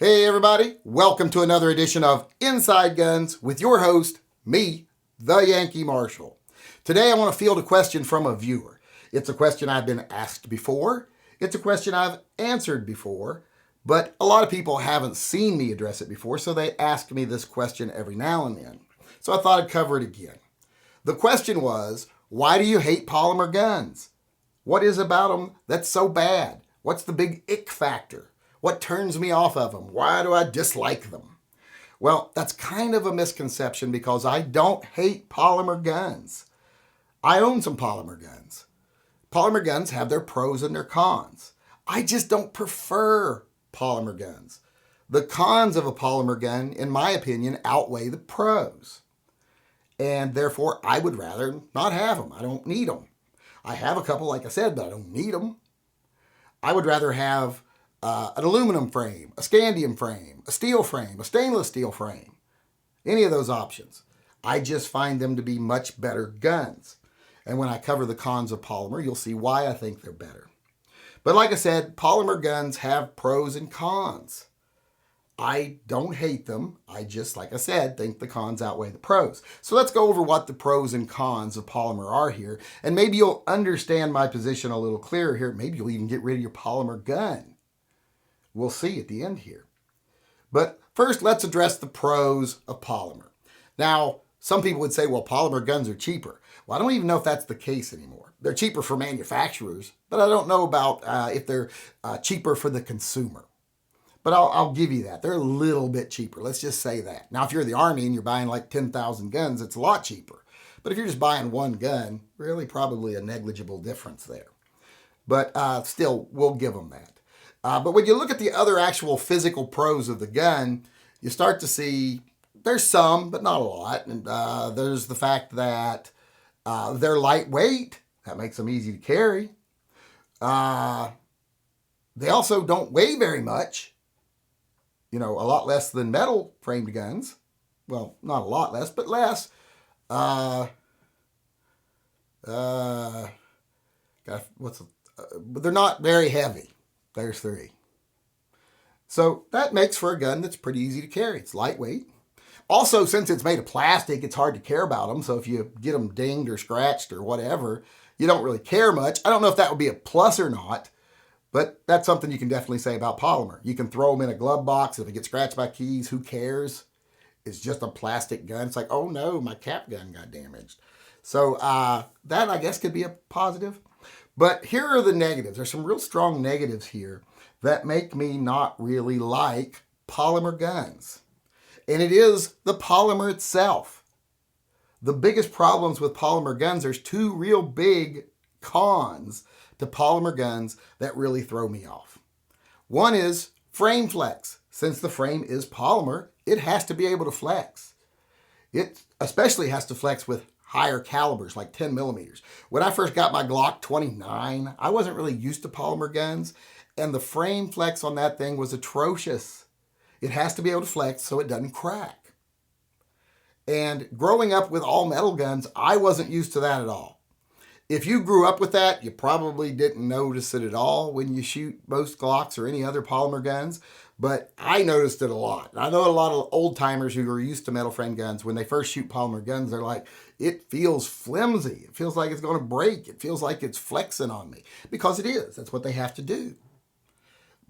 Hey everybody, welcome to another edition of Inside Guns with your host, me, the Yankee Marshal. Today I want to field a question from a viewer. It's a question I've been asked before, it's a question I've answered before, but a lot of people haven't seen me address it before, so they ask me this question every now and then. So I thought I'd cover it again. The question was, why do you hate polymer guns? What is about them that's so bad? What's the big ick factor? What turns me off of them? Why do I dislike them? Well, that's kind of a misconception because I don't hate polymer guns. I own some polymer guns. Polymer guns have their pros and their cons. I just don't prefer polymer guns. The cons of a polymer gun, in my opinion, outweigh the pros. And therefore, I would rather not have them. I don't need them. I have a couple, like I said, but I don't need them. I would rather have an aluminum frame, a scandium frame, a steel frame, a stainless steel frame, any of those options. I just find them to be much better guns. And when I cover the cons of polymer, you'll see why I think they're better. But like I said, polymer guns have pros and cons. I don't hate them. I just, like I said, think the cons outweigh the pros. So let's go over what the pros and cons of polymer are here. And maybe you'll understand my position a little clearer here. Maybe you'll even get rid of your polymer gun. We'll see at the end here. But first, let's address the pros of polymer. Now, some people would say, well, polymer guns are cheaper. Well, I don't even know if that's the case anymore. They're cheaper for manufacturers, but I don't know about if they're cheaper for the consumer. But I'll give you that. They're a little bit cheaper. Let's just say that. Now, if you're the Army and you're buying like 10,000 guns, it's a lot cheaper. But if you're just buying one gun, really probably a negligible difference there. But still, we'll give them that. But when you look at the other actual physical pros of the gun, you start to see there's some, but not a lot. And there's the fact that they're lightweight. That makes them easy to carry. They also don't weigh very much. You know, a lot less than metal framed guns. Well, not a lot less, but less. But they're not very heavy. There's three. So that makes for a gun that's pretty easy to carry. It's lightweight. Also, since it's made of plastic, it's hard to care about them. So if you get them dinged or scratched or whatever, you don't really care much. I don't know if that would be a plus or not, but that's something you can definitely say about polymer. You can throw them in a glove box. If it gets scratched by keys, who cares? It's just a plastic gun. It's like, oh no, my cap gun got damaged. So that, I guess, could be a positive. But here are the negatives. There's some real strong negatives here that make me not really like polymer guns. And it is the polymer itself. The biggest problems with polymer guns, there's two real big cons to polymer guns that really throw me off. One is frame flex. Since the frame is polymer, it has to be able to flex. It especially has to flex with higher calibers, like 10 millimeters. When I first got my Glock 29, I wasn't really used to polymer guns, and the frame flex on that thing was atrocious. It has to be able to flex so it doesn't crack. And growing up with all metal guns, I wasn't used to that at all. If you grew up with that, you probably didn't notice it at all when you shoot most Glocks or any other polymer guns, but I noticed it a lot. I know a lot of old timers who are used to metal frame guns, when they first shoot polymer guns, they're like, it feels flimsy. It feels like it's going to break. It feels like it's flexing on me. Because it is. That's what they have to do.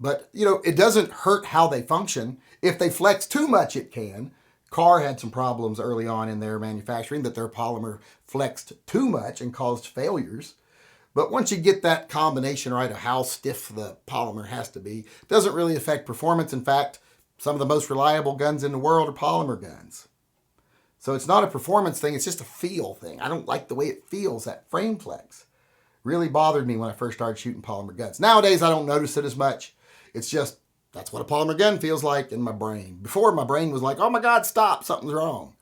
But, you know, it doesn't hurt how they function. If they flex too much, it can. Carr had some problems early on in their manufacturing that their polymer flexed too much and caused failures. But once you get that combination right of how stiff the polymer has to be, it doesn't really affect performance. In fact, some of the most reliable guns in the world are polymer guns. So it's not a performance thing, it's just a feel thing. I don't like the way it feels, that frame flex. Really bothered me when I first started shooting polymer guns. Nowadays, I don't notice it as much. It's just, that's what a polymer gun feels like in my brain. Before, my brain was like, oh my God, stop, something's wrong.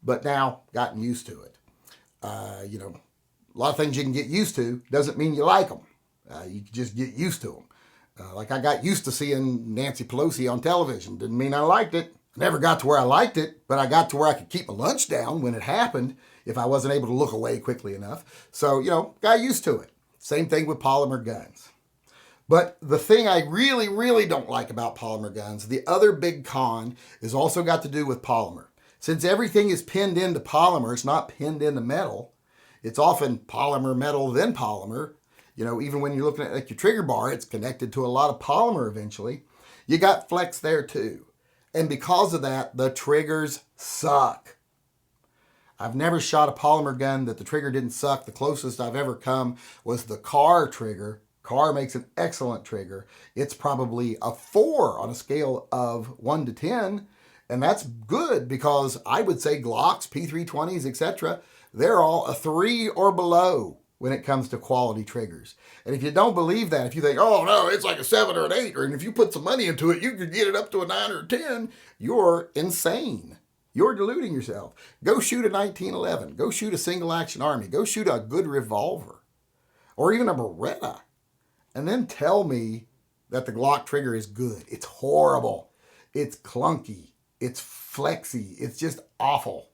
But now, gotten used to it. You know, a lot of things you can get used to doesn't mean you like them. You can just get used to them. Like I got used to seeing Nancy Pelosi on television. Didn't mean I liked it. Never got to where I liked it, but I got to where I could keep my lunch down when it happened if I wasn't able to look away quickly enough. So, you know, got used to it. Same thing with polymer guns. But the thing I really, really don't like about polymer guns, the other big con, is also got to do with polymer. Since everything is pinned into polymer, it's not pinned into metal. It's often polymer, metal, then polymer. You know, even when you're looking at like your trigger bar, it's connected to a lot of polymer eventually. You got flex there too. And because of that, the triggers suck. I've never shot a polymer gun that the trigger didn't suck. The closest I've ever come was the car trigger. Car makes an excellent trigger. It's probably a 4 on a scale of 1 to 10. And that's good because I would say Glocks, P320s, etc., they're all a 3 or below when it comes to quality triggers. And if you don't believe that, if you think, oh no, it's like a 7 or an 8, or if you put some money into it, you could get it up to a 9 or a 10, you're insane. You're deluding yourself. Go shoot a 1911. Go shoot a single action Army. Go shoot a good revolver or even a Beretta. And then tell me that the Glock trigger is good. It's horrible. It's clunky. It's flexy. It's just awful.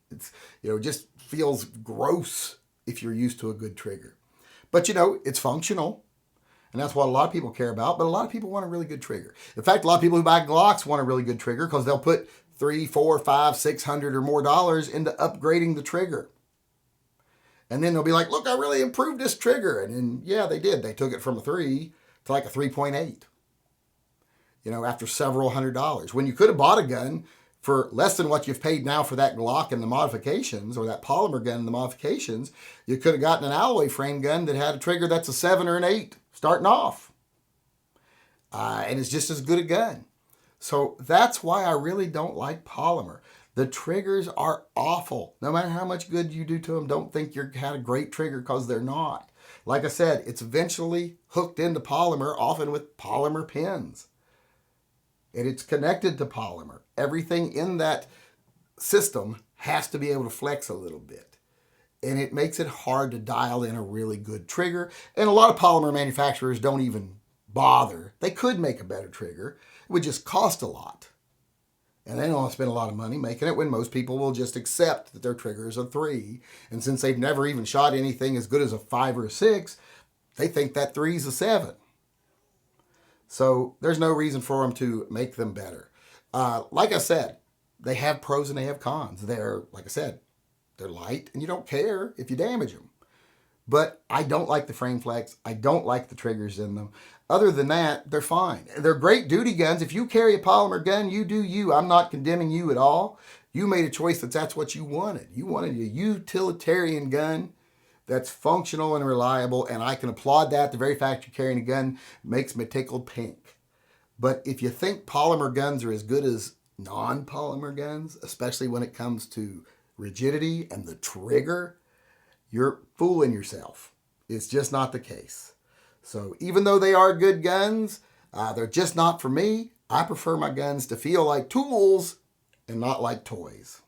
It's, just feels gross if you're used to a good trigger. But, it's functional. And that's what a lot of people care about. But a lot of people want a really good trigger. In fact, a lot of people who buy Glocks want a really good trigger because they'll put $300, $400, $500, $600 or more into upgrading the trigger. And then they'll be like, look, I really improved this trigger. And then, yeah, they did. They took it from a 3 to like a 3.8, after several $100s. When you could have bought a gun for less than what you've paid now for that Glock and the modifications, or that polymer gun and the modifications, you could have gotten an alloy frame gun that had a trigger that's a 7 or an 8 starting off. And it's just as good a gun. So that's why I really don't like polymer. The triggers are awful. No matter how much good you do to them, don't think you had a great trigger because they're not. Like I said, it's eventually hooked into polymer, often with polymer pins. And it's connected to polymer. Everything in that system has to be able to flex a little bit. And it makes it hard to dial in a really good trigger. And a lot of polymer manufacturers don't even bother. They could make a better trigger. It would just cost a lot. And they don't want to spend a lot of money making it when most people will just accept that their trigger is a 3. And since they've never even shot anything as good as a 5 or a 6, they think that 3 is a 7. So there's no reason for them to make them better. Like I said, they have pros and they have cons. They're light and you don't care if you damage them. But I don't like the frame flex. I don't like the triggers in them. Other than that, they're fine. They're great duty guns. If you carry a polymer gun, you do you. I'm not condemning you at all. You made a choice that's what you wanted. You wanted a utilitarian gun that's functional and reliable, and I can applaud that. The very fact you're carrying a gun makes me tickled pink. But if you think polymer guns are as good as non-polymer guns, especially when it comes to rigidity and the trigger, you're fooling yourself. It's just not the case. So even though they are good guns, they're just not for me. I prefer my guns to feel like tools and not like toys.